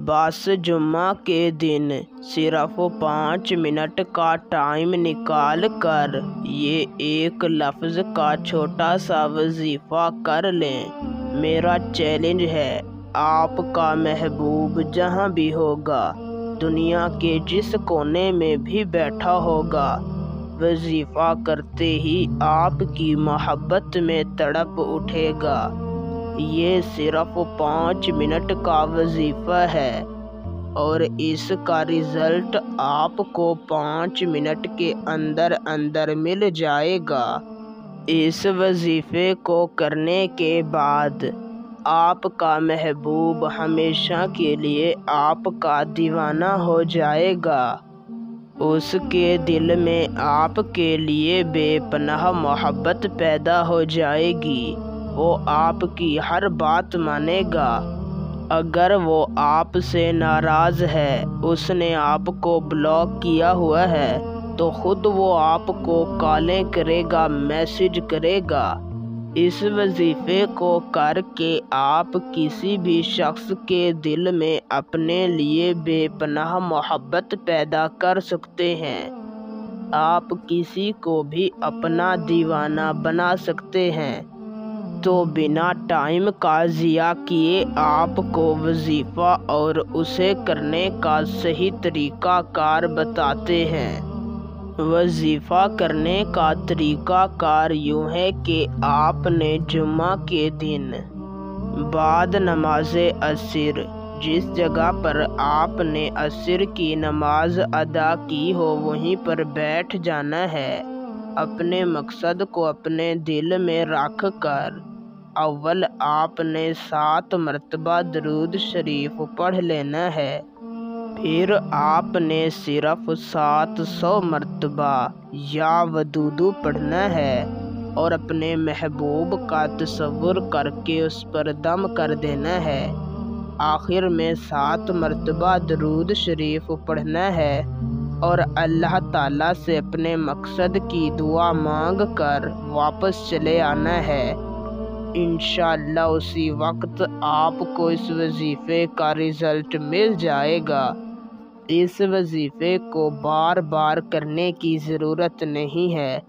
बस जुम्मा के दिन सिर्फ 5 मिनट का टाइम निकाल कर ये एक लफ्ज़ का छोटा सा वजीफ़ा कर लें। मेरा चैलेंज है, आपका महबूब जहाँ भी होगा, दुनिया के जिस कोने में भी बैठा होगा, वजीफ़ा करते ही आपकी मोहब्बत में तड़प उठेगा। ये सिर्फ 5 मिनट का वजीफ़ा है और इसका रिज़ल्ट आपको 5 मिनट के अंदर अंदर मिल जाएगा। इस वजीफ़े को करने के बाद आपका महबूब हमेशा के लिए आपका दीवाना हो जाएगा। उसके दिल में आपके लिए बेपनाह मोहब्बत पैदा हो जाएगी। वो आपकी हर बात मानेगा। अगर वो आपसे नाराज़ है, उसने आपको ब्लॉक किया हुआ है, तो खुद वो आपको कॉलें करेगा, मैसेज करेगा। इस वजीफ़े को करके आप किसी भी शख्स के दिल में अपने लिए बेपनाह मोहब्बत पैदा कर सकते हैं। आप किसी को भी अपना दीवाना बना सकते हैं। तो बिना टाइम का ज़िया किए आपको वजीफ़ा और उसे करने का सही तरीका कार बताते हैं। वजीफ़ा करने का तरीका कार यूँ है कि आपने जुम्मा के दिन बाद नमाज असर, जिस जगह पर आपने असर की नमाज अदा की हो वहीं पर बैठ जाना है। अपने मकसद को अपने दिल में रख कर अव्वल आपने 7 मरतबा दरूद शरीफ पढ़ लेना है। फिर आपने सिर्फ 700 मरतबा या वदूदू पढ़ना है और अपने महबूब का तसव्वुर करके उस पर दम कर देना है। आखिर में 7 मरतबा दरूद शरीफ पढ़ना है और अल्लाह ताला से अपने मकसद की दुआ मांग कर वापस चले आना है। इंशाअल्लाह उसी वक्त आपको इस वजीफ़े का रिज़ल्ट मिल जाएगा। इस वजीफ़े को बार बार करने की ज़रूरत नहीं है।